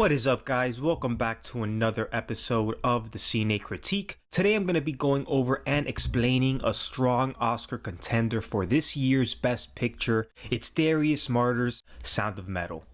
What is up, guys? Welcome back to another episode of the Cine Critique. Today I'm going to be going over and explaining a strong Oscar contender for this year's Best Picture. It's Darius Marder's Sound of Metal.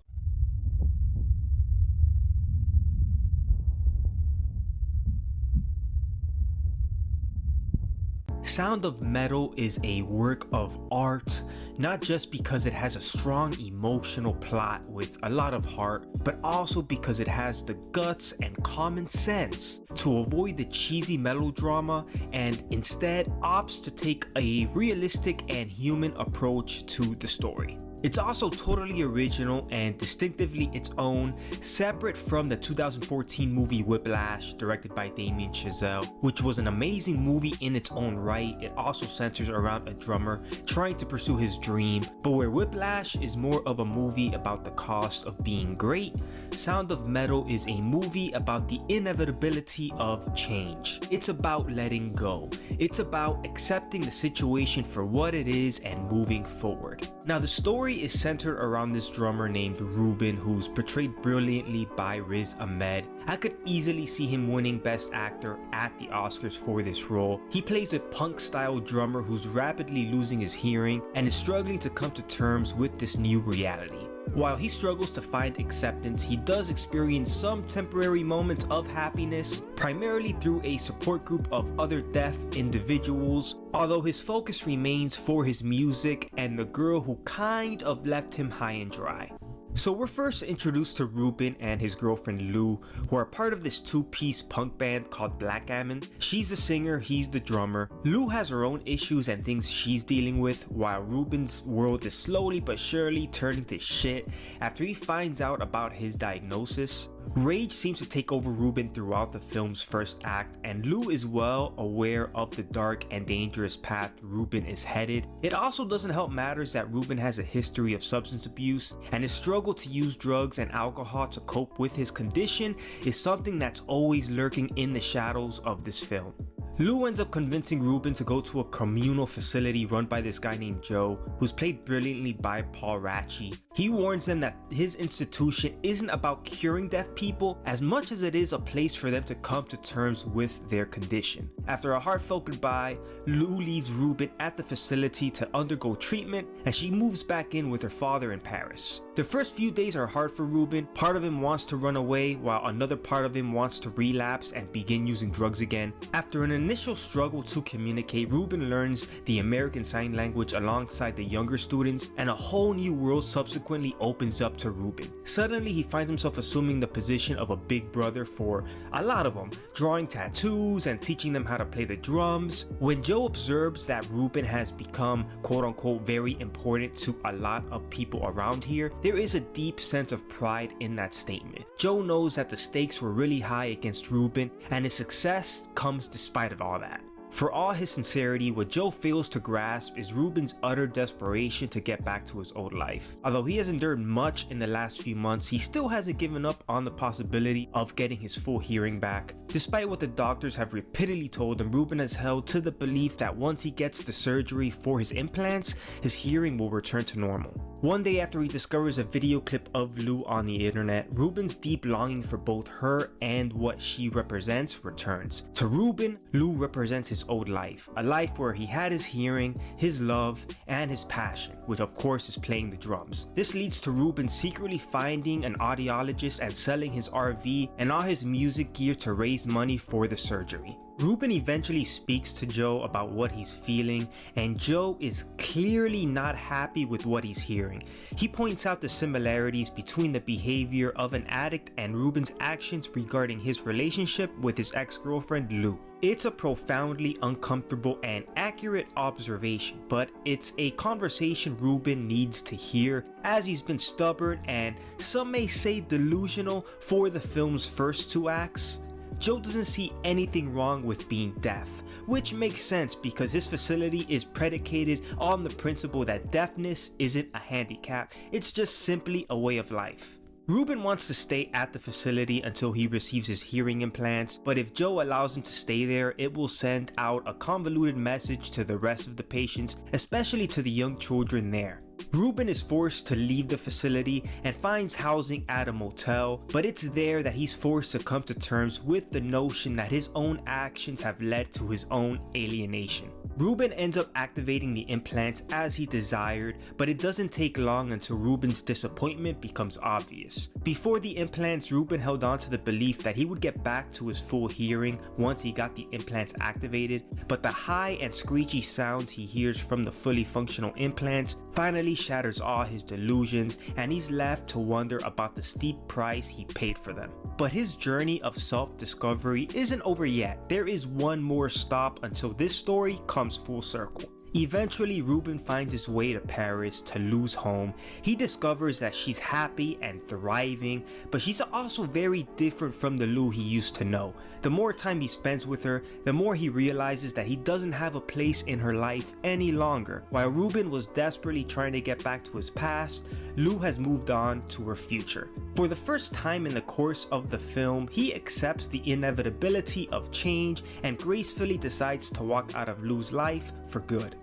Sound of Metal is a work of art, not just because it has a strong emotional plot with a lot of heart, but also because it has the guts and common sense to avoid the cheesy melodrama and instead opts to take a realistic and human approach to the story. It's also totally original and distinctively its own, separate from the 2014 movie Whiplash, directed by Damien Chazelle, which was an amazing movie in its own right. It also centers around a drummer trying to pursue his dream, but where Whiplash is more of a movie about the cost of being great, Sound of Metal is a movie about the inevitability of change. It's about letting go. It's about accepting the situation for what it is and moving forward. Now, the story is centered around this drummer named Ruben, who's portrayed brilliantly by Riz Ahmed. I could easily see him winning Best Actor at the Oscars for this role. He plays a punk-style drummer who's rapidly losing his hearing and is struggling to come to terms with this new reality. While he struggles to find acceptance, he does experience some temporary moments of happiness, primarily through a support group of other deaf individuals, although his focus remains for his music and the girl who kind of left him high and dry. So we're first introduced to Ruben and his girlfriend Lou, who are part of this two-piece punk band called Blackgammon. She's the singer, he's the drummer. Lou has her own issues and things she's dealing with, while Ruben's world is slowly but surely turning to shit after he finds out about his diagnosis. Rage seems to take over Ruben throughout the film's first act, and Lou is well aware of the dark and dangerous path Ruben is headed. It also doesn't help matters that Ruben has a history of substance abuse, and his struggle to use drugs and alcohol to cope with his condition is something that's always lurking in the shadows of this film. Lou ends up convincing Ruben to go to a communal facility run by this guy named Joe, who's played brilliantly by Paul Raci. He warns them that his institution isn't about curing deaf people as much as it is a place for them to come to terms with their condition. After a heartfelt goodbye, Lou leaves Ruben at the facility to undergo treatment, and she moves back in with her father in Paris. The first few days are hard for Ruben. Part of him wants to run away, while another part of him wants to relapse and begin using drugs again. After an initial struggle to communicate, Ruben learns the American Sign Language alongside the younger students, and a whole new world subsequently opens up to Ruben. Suddenly, he finds himself assuming the position of a big brother for a lot of them, drawing tattoos and teaching them how to play the drums. When Joe observes that Ruben has become quote-unquote very important to a lot of people around here, there is a deep sense of pride in that statement. Joe knows that the stakes were really high against Ruben, and his success comes despite of all that. For all his sincerity, what Joe fails to grasp is Ruben's utter desperation to get back to his old life. Although he has endured much in the last few months, he still hasn't given up on the possibility of getting his full hearing back. Despite what the doctors have repeatedly told him, Ruben has held to the belief that once he gets the surgery for his implants, his hearing will return to normal. One day after he discovers a video clip of Lou on the internet, Ruben's deep longing for both her and what she represents returns. To Ruben, Lou represents his old life, a life where he had his hearing, his love, and his passion, which of course is playing the drums. This leads to Ruben secretly finding an audiologist and selling his RV and all his music gear to raise money for the surgery. Ruben eventually speaks to Joe about what he's feeling, and Joe is clearly not happy with what he's hearing. He points out the similarities between the behavior of an addict and Ruben's actions regarding his relationship with his ex-girlfriend Lou. It's a profoundly uncomfortable and accurate observation, but it's a conversation Ruben needs to hear, as he's been stubborn and some may say delusional for the film's first two acts. Joe doesn't see anything wrong with being deaf, which makes sense because his facility is predicated on the principle that deafness isn't a handicap, it's just simply a way of life. Ruben wants to stay at the facility until he receives his hearing implants, but if Joe allows him to stay there, it will send out a convoluted message to the rest of the patients, especially to the young children there. Ruben is forced to leave the facility and finds housing at a motel, but it's there that he's forced to come to terms with the notion that his own actions have led to his own alienation. Ruben ends up activating the implants as he desired, but it doesn't take long until Ruben's disappointment becomes obvious. Before the implants, Ruben held on to the belief that he would get back to his full hearing once he got the implants activated, but the high and screechy sounds he hears from the fully functional implants finally shatters all his delusions, and he's left to wonder about the steep price he paid for them. But his journey of self-discovery isn't over yet. There is one more stop until this story comes full circle. Eventually, Ruben finds his way to Paris to Lou's home. He discovers that she's happy and thriving, but she's also very different from the Lou he used to know. The more time he spends with her, the more he realizes that he doesn't have a place in her life any longer. While Ruben was desperately trying to get back to his past, Lou has moved on to her future. For the first time in the course of the film, he accepts the inevitability of change and gracefully decides to walk out of Lou's life for good.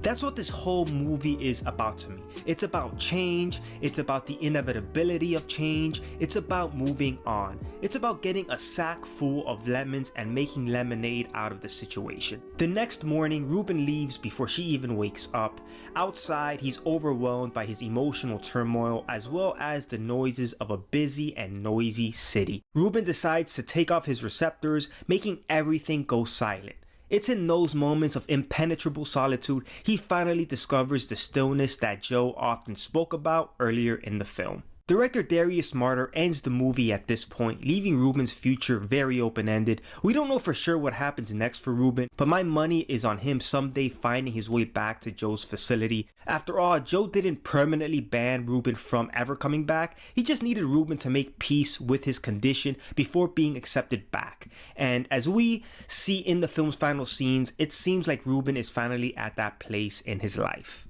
That's what this whole movie is about to me. It's about change, it's about the inevitability of change, it's about moving on. It's about getting a sack full of lemons and making lemonade out of the situation. The next morning, Ruben leaves before she even wakes up. Outside, he's overwhelmed by his emotional turmoil as well as the noises of a busy and noisy city. Ruben decides to take off his receptors, making everything go silent. It's in those moments of impenetrable solitude he finally discovers the stillness that Joe often spoke about earlier in the film. Director Darius Marder ends the movie at this point, leaving Ruben's future very open-ended. We don't know for sure what happens next for Ruben, but my money is on him someday finding his way back to Joe's facility. After all, Joe didn't permanently ban Ruben from ever coming back. He just needed Ruben to make peace with his condition before being accepted back. And as we see in the film's final scenes, it seems like Ruben is finally at that place in his life.